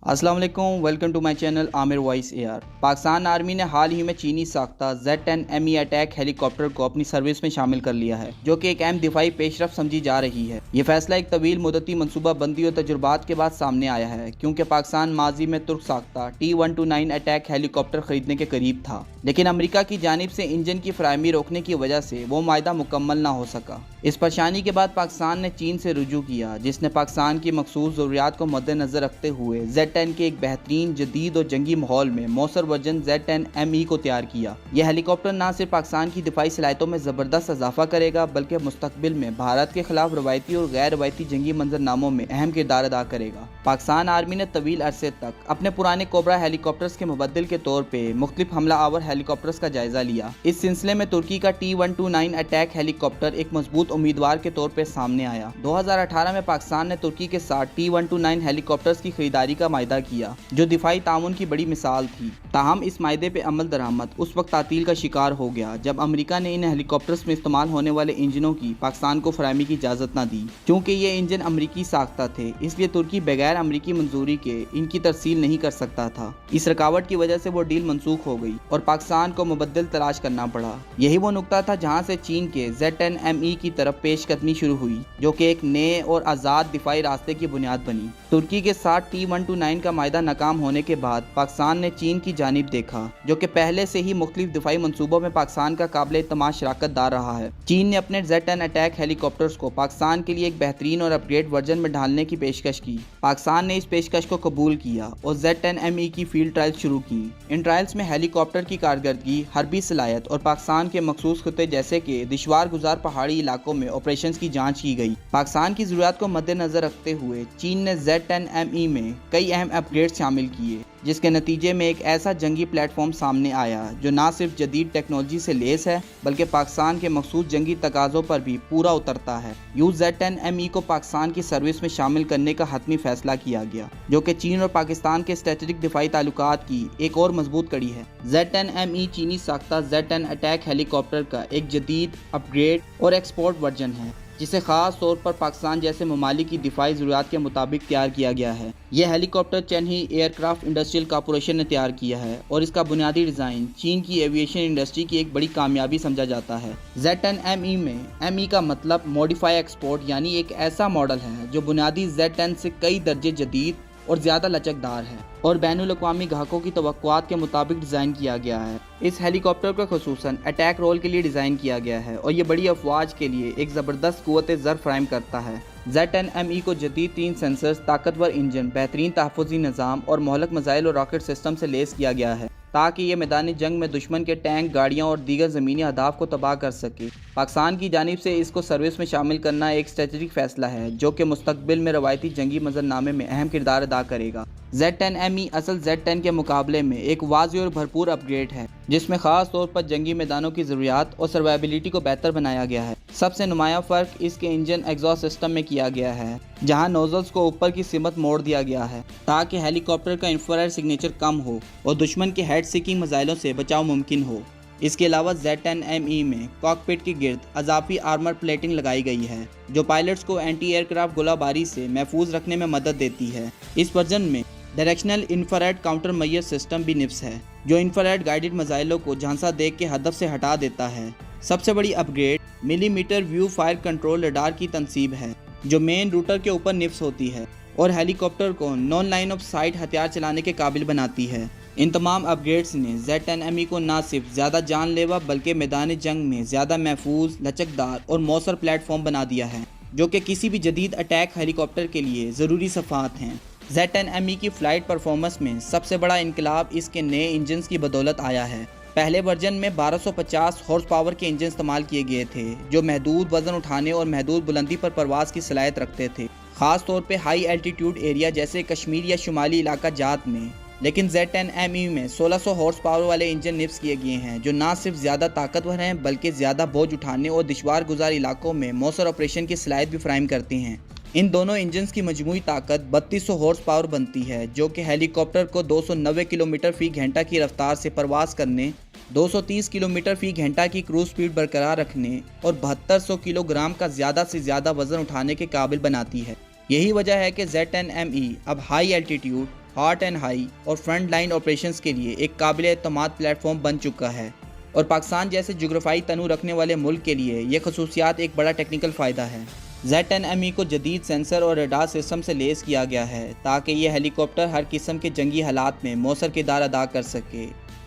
अस्सलाम वालेकुम, welcome to my channel Aamir voice AR. Pakistan army ने हाल ही में चीनी साख्ता Z-10 ME अटैक हेलीकॉप्टर को अपनी सर्विस में शामिल कर लिया है, जो कि एक अहम दिफाई पेशरफ समझी जा रही है। ये फैसला एक तवील मुद्दती मनसूबा बंदी और तजुर्बात के बाद सामने आया है, क्योंकि पाकिस्तान माजी में तुर्क साख्ता T-129 अटैक हेलीकॉप्टर खरीदने के करीब था, लेकिन अमरीका की जानिब से इंजन की फराहमी रोकने की वजह से वो मायदा मुकम्मल ना हो सका। इस परेशानी के बाद पाकिस्तान ने चीन से रुजू किया, जिसने पाकिस्तान की मखसूस ज़रूरियात को मद्देनज़र रखते हुए Z-10 के एक बेहतरीन जदीद और जंगी माहौल में मौसर वर्जन Z-10 ME को तैयार किया। यह हेलीकॉप्टर न सिर्फ पाकिस्तान की दिफाई सलाहियतों में ज़बरदस्त इजाफा करेगा, बल्कि मुस्तकबिल में भारत के खिलाफ रवायती और गैर रवायती जंगी मंजरनामों में अहम किरदार अदा करेगा। पाकिस्तान आर्मी ने तवील अरसे तक अपने पुराने कोबरा हेलीकॉप्टर्स के मुबद्दिल के तौर पर मुख्तलिफ हमला आवर हेलीकॉप्टर्स का जायजा लिया। इस सिलसिले में तुर्की का T-129 अटैक हेलीकॉप्टर एक मजबूत उम्मीदवार के तौर पर सामने आया। 2018 में पाकिस्तान ने तुर्की के साथ T-129 हेलीकॉप्टर्स की खरीदारी का मायदा किया, जो दिफाई ताउन की बड़ी मिसाल थी। ताहम इस मायदे पे अमल दरामद उस वक्त तातील का शिकार हो गया जब अमेरिका ने इन हेलीकॉप्टर्स में इस्तेमाल होने वाले इंजनों की पाकिस्तान को फराहमी की इजाज़त न दी। क्योंकि ये इंजन अमरीकी साख्ता थे, इसलिए तुर्की बगैर अमरीकी मंजूरी के इनकी तरसील नहीं कर सकता था। इस रुकावट की वजह से वो डील मनसूख हो गई और पाकिस्तान को मुबद्दिल तलाश करना पड़ा। यही वो नुकता था जहाँ से चीन के Z-10 ME की तरफ पेशकदमी शुरू हुई, जो कि एक नए और आज़ाद दिफाई रास्ते की बुनियाद बनी। तुर्की के साथ T-129 का मायदा नाकाम होने के बाद पाकिस्तान ने चीन की जानिब देखा, जो कि पहले से ही मुख्तलिफ दिफाई मंसूबों में पाकिस्तान का काबिल इत्तमाद शराकत दार रहा है। चीन ने अपने Z-10 अटैक हेलीकॉप्टर्स को पाकिस्तान के लिए एक बेहतरीन और अपग्रेड वर्जन में ढालने की पेशकश की। पाकिस्तान ने इस पेशकश को कबूल किया और Z-10 ME की फील्ड ट्रायल्स शुरू की। इन ट्रायल्स में हेलीकॉप्टर की कारकर्दगी, हरबी सलाहियत और पाकिस्तान के मखसूस खित्ते जैसे कि दुश्वार गुजार पहाड़ी इलाकों में ऑपरेशन की जाँच की गई। पाकिस्तान की ज़रूरत को मद्देनजर रखते हुए चीन ने Z-10 ME में कई अहम अपग्रेड शामिल किए, जिसके नतीजे में एक ऐसा जंगी प्लेटफॉर्म सामने आया जो ना सिर्फ जदीद टेक्नोलॉजी से लेस है, बल्कि पाकिस्तान के मखसूस जंगी तकाज़ों पर भी पूरा उतरता है। Z-10 ME को पाकिस्तान की सर्विस में शामिल करने का हतमी फैसला किया गया, जो कि चीन और पाकिस्तान के स्ट्रेटेजिक दिफाई ताल्लुकात की एक और मजबूत कड़ी है। Z-10 ME चीनी साख्ता Z-10 अटैक हेलीकॉप्टर का एक जदीद, अपग्रेड और एक्सपोर्ट वर्जन है, जिसे ख़ास तौर पर पाकिस्तान जैसे ममालिक की दिफाई ज़रूरियात के मुताबिक तैयार किया गया है। यह हेलीकॉप्टर चेन्ही एयरक्राफ्ट इंडस्ट्रियल कॉर्पोरेशन ने तैयार किया है और इसका बुनियादी डिज़ाइन चीन की एविएशन इंडस्ट्री की एक बड़ी कामयाबी समझा जाता है। Z-10 ME में ME का मतलब मॉडिफाई एक्सपोर्ट, यानी एक ऐसा मॉडल है जो बुनियादी Z-10 से कई दर्जे जदीद और ज़्यादा लचकदार है और बैनुल अक़वामी ग्राहकों की तवक्कुआत के मुताबिक डिज़ाइन किया गया है। इस हेलीकॉप्टर को खुसूसन अटैक रोल के लिए डिज़ाइन किया गया है और ये बड़ी अफवाज के लिए एक ज़बरदस्त क़ुव्वत ज़र फराहम करता है। Z-10 ME को जदीद 3 सेंसर्स, ताकतवर इंजन, बेहतरीन तहफ़्फ़ुज़ी निज़ाम और मोहलक मिसाइल और रॉकेट सिस्टम से लेस किया गया है, ताकि ये मैदानी जंग में दुश्मन के टैंक, गाड़ियाँ और दीगर ज़मीनी अहदाफ को तबाह कर सके। पाकिस्तान की जानिब से इसको सर्विस में शामिल करना एक स्ट्रेटेजिक फ़ैसला है, जो कि मुस्तकबिल में रवायती जंगी मंजरनामे में अहम किरदार अदा करेगा। Z-10 ME असल Z-10 के मुकाबले में एक वाज़ेह और भरपूर अपग्रेड है, जिसमें ख़ास तौर पर जंगी मैदानों की ज़रूरियात और सर्वाइबिलिटी को बेहतर बनाया गया है। सबसे नुमाया फ़र्क इसके इंजन एग्जॉस्ट सिस्टम में किया गया है, जहां नोजल्स को ऊपर की सिमत मोड़ दिया गया है ताकि हेलीकॉप्टर का इंफ्रारेड सिग्नेचर कम हो और दुश्मन के हेड सीकिंग मिसाइलों से बचाव मुमकिन हो। इसके अलावा Z-10 ME में कॉकपिट के गिर्द अजाफी आर्मर प्लेटिंग लगाई गई है, जो पायलट्स को एंटी एयरक्राफ्ट गोलाबारी से महफूज रखने में मदद देती है। इस वर्जन में directional infrared counter Maihar system भी निफ्स है, जो इंफ्रारेड गाइडेड मिसाइलों को झांसा देख के हदफ से हटा देता है। सबसे बड़ी upgrade millimetre view fire control radar की तनसीब है, जो मेन रूटर के ऊपर निफ्स होती है और हेलीकॉप्टर को नॉन लाइन ऑफ साइट हथियार चलाने के काबिल बनाती है। इन तमाम अपग्रेड्स ने Z-10 ME को न सिर्फ ज़्यादा जानलेवा बल्कि मैदान जंग में ज़्यादा महफूज, लचकदार और मौसर प्लेटफॉर्म बना दिया है, जो कि किसी भी जदीद अटैक हेलीकॉप्टर के लिए ज़रूरी सफ़ात हैं। Z-10 ME की फ़्लाइट परफॉर्मेंस में सबसे बड़ा इनकलाब इसके नए इंजन्स की बदौलत आया है। पहले वर्जन में 1250 हॉर्स पावर के इंजन इस्तेमाल किए गए थे, जो महदूद वज़न उठाने और महदूद बुलंदी पर परवाज़ की सलाहियत रखते थे, ख़ास तौर पे हाई एल्टीट्यूड एरिया जैसे कश्मीर या शुमाली इलाका जात में। लेकिन Z-10 ME में 1600 हॉर्स पावर वाले इंजन निफ्स किए गए हैं, जो ना सिर्फ ज़्यादा ताकतवर हैं बल्कि ज़्यादा बोझ उठाने और दुश्वार गुजार इलाकों में मौसर ऑपरेशन की सलाहियत भी फराहम करते हैं। इन दोनों इंजन्स की मजमूई ताकत 3200 हॉर्स पावर बनती है, जो कि हेलीकॉप्टर को 290 किलोमीटर फ़ी घंटा की रफ्तार से परवास करने, 230 किलोमीटर फ़ी घंटा की क्रूज स्पीड बरकरार रखने और 7200 किलोग्राम का ज़्यादा से ज़्यादा वज़न उठाने के काबिल बनाती है। यही वजह है कि Z-10 ME अब high altitude, hot and high और फ्रंट लाइन ऑपरेशंस के लिए एक काबिल एतमाद प्लेटफॉर्म बन चुका है और पाकिस्तान जैसे जोग्राफाई तनू रखने वाले मुल्क के लिए ये खसूसियात एक बड़ा टेक्निकल फ़ायदा है। Z10ME को जदीद सेंसर और रडार सिस्टम से लेस किया गया है ताकि ये हेलीकॉप्टर हर किस्म के जंगी हालात में मौसर किरदार अदा कर सके।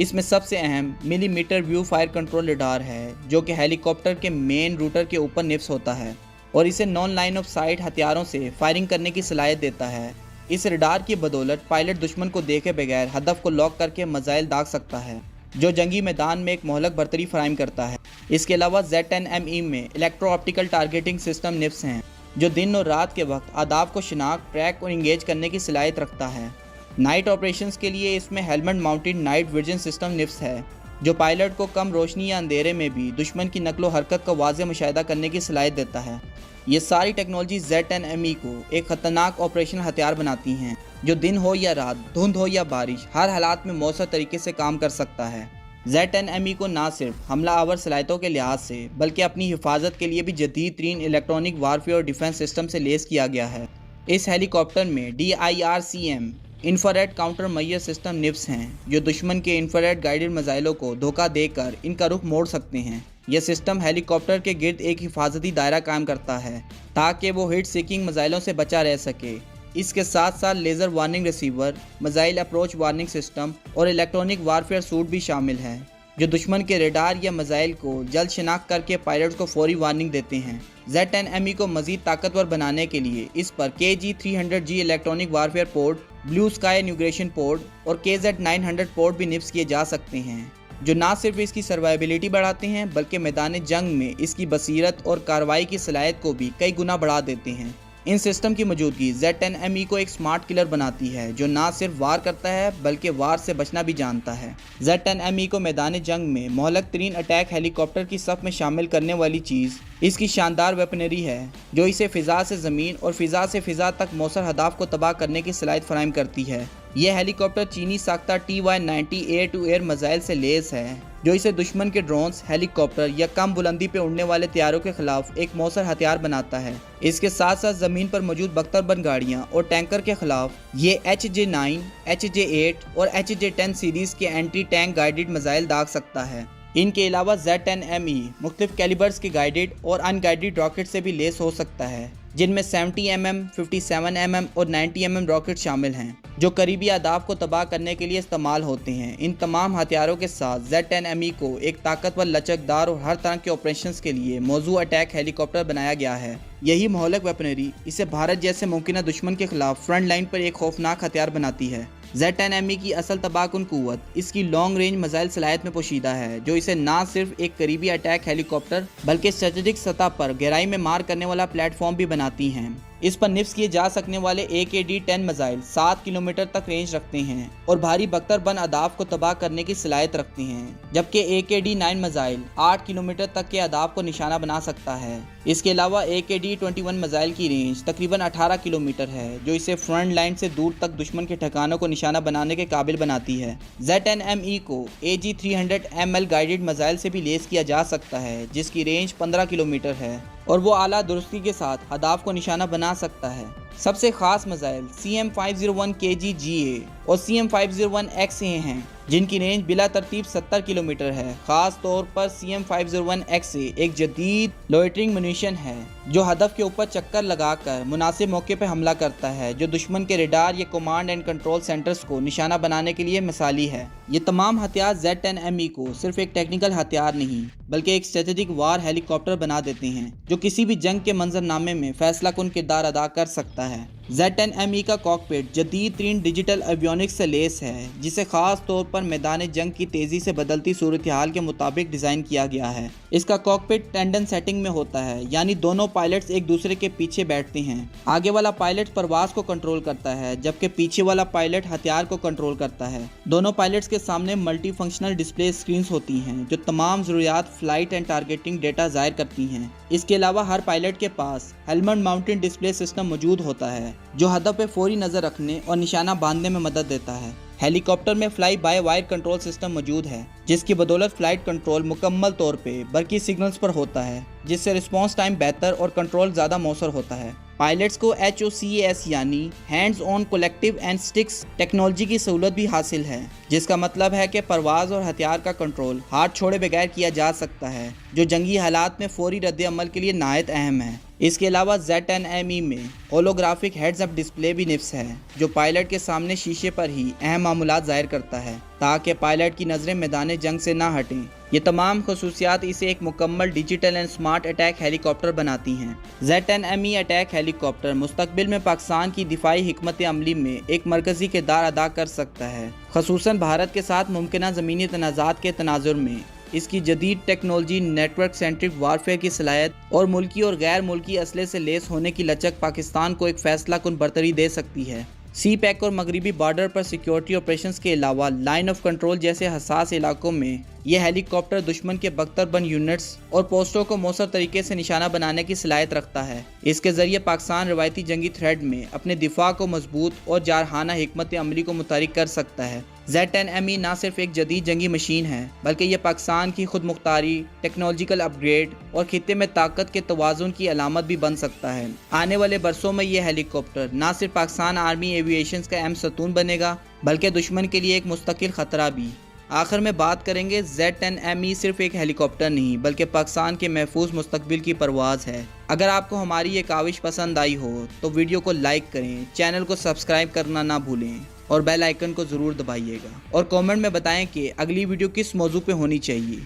इसमें सबसे अहम millimetre view fire control radar है जो कि हेलीकॉप्टर के मेन रूटर के ऊपर निफ्स होता है और इसे नॉन लाइन ऑफ साइट हथियारों से फायरिंग करने की सलाहियत देता है। इस रडार की बदौलत पायलट दुश्मन को देखे बगैर हदफ को लॉक करके मिसाइल दाग सकता है जो जंगी मैदान में एक मोहलक बरतरी फराहम करता है। इसके अलावा Z10ME में इलेक्ट्रो ऑप्टिकल टारगेटिंग सिस्टम निफ्स हैं जो दिन और रात के वक्त अहदाफ को शिनाख्त, ट्रैक और इंगेज करने की सलाहियत रखता है। नाइट ऑपरेशंस के लिए इसमें helmet mounted night vision system निफ्स है जो पायलट को कम रोशनी या अंधेरे में भी दुश्मन की नकलो हरकत का वाज़ेह मुशाहिदा करने की सलाहियत देता है। ये सारी टेक्नोलॉजी Z10ME को एक ख़तरनाक ऑपरेशनल हथियार बनाती हैं जो दिन हो या रात, धुंध हो या बारिश, हर हालात में मौसर तरीके से काम कर सकता है। Z10ME को ना सिर्फ हमला आवर सलाहियतों के लिहाज से बल्कि अपनी हिफाजत के लिए भी जदीद तरीन इलेक्ट्रॉनिक वारफेयर और डिफेंस सिस्टम से लेस किया गया है। इस हेलीकॉप्टर में DIRCM infrared counter Maihar system निफ्स हैं जो दुश्मन के इंफ्रारेड गाइडेड मिसाइलों को धोखा देकर इनका रुख मोड़ सकते हैं। यह सिस्टम हेलीकॉप्टर के गिर्द एक हिफाजती दायरा कायम करता है ताकि वो हिट सीकिंग मिसाइलों से बचा रह सके। इसके साथ साथ laser warning receiver, missile approach warning system और इलेक्ट्रॉनिक वारफेयर सूट भी शामिल हैं जो दुश्मन के रेडार या मिसाइल को जल्द शिनाख्त करके पायलट्स को फौरी वार्निंग देते हैं। Z10ME को मज़ीद ताकतवर बनाने के लिए इस पर KG300G electronic warfare port, blue sky न्यूग्रेशन पोर्ट और KZ900 पोर्ट भी निफ्स किए जा सकते हैं जो ना सिर्फ इसकी सर्वाइबिलिटी बढ़ाते हैं बल्कि मैदान जंग में इसकी बसीरत और कार्रवाई की सलाहियत को भी कई गुना बढ़ा देते हैं। इन सिस्टम की मौजूदगी Z10ME को एक स्मार्ट किलर बनाती है जो ना सिर्फ वार करता है बल्कि वार से बचना भी जानता है। Z10ME को मैदान जंग में मोहलक तरीन अटैक हेलीकॉप्टर की सफ़ में शामिल करने वाली चीज़ इसकी शानदार वेपनरी है जो इसे फ़िज़ा से ज़मीन और फ़िज़ा से फ़िज़ा तक मौसर हदाफ को तबाह करने की सलाहियत फराहम करती है। यह हेलीकॉप्टर चीनी साख्ता TY-90 air to air missile से लेस है जो इसे दुश्मन के ड्रोन्स, हेलीकॉप्टर या कम बुलंदी पे उड़ने वाले तैयारों के खिलाफ एक मौसर हथियार बनाता है। इसके साथ साथ ज़मीन पर मौजूद बख्तरबंद गाड़ियाँ और टैंकर के खिलाफ ये HJ9, HJ8 और HJ10 सीरीज़ के एंटी टैंक गाइडेड मिसाइल दाग सकता है। इनके अलावा Z10ME मुख्तलिफ कैलिबर्स के गाइडेड और अनगाइडेड रॉकेट से भी लेस हो सकता है जिनमें 70mm, 57mm और 90mm रॉकेट शामिल हैं जो करीबी अहदाफ को तबाह करने के लिए इस्तेमाल होते हैं। इन तमाम हथियारों के साथ Z10ME को एक ताकतवर, लचकदार और हर तरह के ऑपरेशंस के लिए मौजू अटैक हेलीकॉप्टर बनाया गया है। यही मोहलक वेपनरी इसे भारत जैसे मुमकिन दुश्मन के खिलाफ फ्रंट लाइन पर एक खौफनाक हथियार बनाती है। Z10ME की असल तबाहकुन कुव्वत इसकी लॉन्ग रेंज मिसाइल सलाहियत में पोशीदा है जो इसे ना सिर्फ एक करीबी अटैक हेलीकॉप्टर बल्कि स्ट्रेटेजिक सतह पर गहराई में मार करने वाला प्लेटफॉर्म भी बनाती हैं। इस पर निफ्स किए जा सकने वाले AKD-10 मिसाइल 7 किलोमीटर तक रेंज रखते हैं और भारी बख्तरबंद अहदाफ को तबाह करने की सलाहियत रखते हैं जबकि AKD-9 मिसाइल 8 किलोमीटर तक के अहदाफ को निशाना बना सकता है। इसके अलावा AKD-21 मिसाइल की रेंज तकरीबन 18 किलोमीटर है जो इसे फ्रंट लाइन से दूर तक दुश्मन के ठिकानों को निशाना बनाने के काबिल बनाती है। Z10ME को AG300ML गाइडेड मिसाइल से भी लेस किया जा सकता है जिसकी रेंज 15 किलोमीटर है और वो आला दुरुस्ती के साथ अहदाफ को निशाना बना सकता है। सबसे ख़ास मिसाइल CM501 KG-GA और CM501XA हैं जिनकी रेंज बिला तरतीब 70 किलोमीटर है। ख़ास तौर पर CM501XA एक जदीद लोइटरिंग म्यूनिशन है जो हदफ के ऊपर चक्कर लगाकर मुनासिब मौके पर हमला करता है जो दुश्मन के रेडार या कमांड एंड कंट्रोल सेंटर्स को निशाना बनाने के लिए मिसाली है। ये तमाम हथियार Z10ME को सिर्फ एक टेक्निकल हथियार नहीं बल्कि एक स्ट्रेटेजिक वार हेलीकॉप्टर बना देते हैं जो किसी भी जंग के मंजरनामे में फैसला कुन किरदार अदा कर सकता है। Z10ME का कॉकपिट जदीद तरीन डिजिटल एवियोनिक्स से लेस है जिसे खास तौर पर मैदान जंग की तेज़ी से बदलती सूरत हाल के मुताबिक डिज़ाइन किया गया है। इसका कॉकपिट टेंडन सेटिंग में होता है यानी दोनों पायलट्स एक दूसरे के पीछे बैठते हैं। आगे वाला पायलट परवाज को कंट्रोल करता है जबकि पीछे वाला पायलट हथियार को कंट्रोल करता है। दोनों पायलट्स के सामने मल्टी फंक्शनल डिस्प्ले स्क्रीन्स होती हैं जो तमाम ज़रूरियात फ्लाइट एंड टारगेटिंग डेटा ज़ाहिर करती हैं। इसके अलावा हर पायलट के पास हेलमेट माउंटेड डिस्प्ले सिस्टम मौजूद होता है जो हदफ पे फौरी नज़र रखने और निशाना बांधने में मदद देता है। हेलीकॉप्टर में fly by wire control system मौजूद है जिसकी बदौलत फ्लाइट कंट्रोल मुकम्मल तौर पे बरकी सिग्नल्स पर होता है जिससे रिस्पांस टाइम बेहतर और कंट्रोल ज़्यादा मौसर होता है। पायलट्स को HOCAS यानी hands on collective and sticks technology की सहूलत भी हासिल है, जिसका मतलब है कि परवाज़ और हथियार का कंट्रोल हाथ छोड़े बगैर किया जा सकता है, जो जंगी हालात में फौरी रद्द-ए-अमल के लिए नहायत अहम है। इसके अलावा Z10ME में होलोग्राफिक हेड्स अप डिस्प्ले भी निफ्स है, जो पायलट के सामने शीशे पर ही अहम मामूलात ज़ाहिर करता है ताकि पायलट की नज़रें मैदान जंग से ना हटें। ये तमाम खसूसियात इसे एक मुकम्मल digital and smart attack helicopter बनाती हैं। Z10ME अटैक हेलीकॉप्टर मुस्तकबिल में पाकिस्तान की दिफाई हिकमत अमली में एक मरकज़ी किरदार अदा कर सकता है, खसूसन भारत के साथ मुमकिन ज़मीनी तनाज़ात के तनाजुर में। इसकी जदीद टेक्नोलॉजी, नेटवर्क सेंट्रिक वारफेयर की सलाहियत और मुल्की और गैर मुल्की असले से लेस होने की लचक पाकिस्तान को एक फैसला कुन बरतरी दे सकती है। सी पैक और मगरबी बॉर्डर पर सिक्योरिटी ऑपरेशंस के अलावा लाइन ऑफ कंट्रोल जैसे हसास इलाकों में यह हेलीकॉप्टर दुश्मन के बख्तरबंद यूनिट्स और पोस्टों को मौसर तरीके से निशाना बनाने की सलाहियत रखता है। इसके ज़रिए पाकिस्तान रवायती जंगी थ्रेड में अपने दिफा को मजबूत और जारहाना हिकमत अमली को मुतहरिक कर सकता है। Z10ME ना सिर्फ एक जदीद जंगी मशीन है, बल्कि यह पाकिस्तान की खुद मुख्तारी, टेक्नोलॉजिकल अपग्रेड और खित्ते में ताकत के तवाज़ुन की अलामत भी बन सकता है। आने वाले बरसों में यह हेलीकॉप्टर ना सिर्फ पाकिस्तान आर्मी एविएशन का अहम सतून बनेगा, बल्कि दुश्मन के लिए एक मुस्तकिल ख़तरा भी। आखिर में बात करेंगे, Z10ME सिर्फ एक हेलीकॉप्टर नहीं, बल्कि पाकिस्तान के महफूज मुस्तकबिल की परवाज़ है। अगर आपको हमारी ये काविश पसंद आई हो तो वीडियो को लाइक करें, चैनल को सब्सक्राइब करना ना भूलें और बेल आइकन को ज़रूर दबाइएगा, और कमेंट में बताएं कि अगली वीडियो किस मौजू पे होनी चाहिए।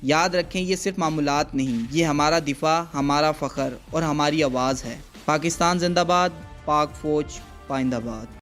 याद रखें, ये सिर्फ मामूलात नहीं, ये हमारा दिफा, हमारा फ़ख्र और हमारी आवाज़ है। पाकिस्तान जिंदाबाद, पाक फ़ौज पाइंदाबाद।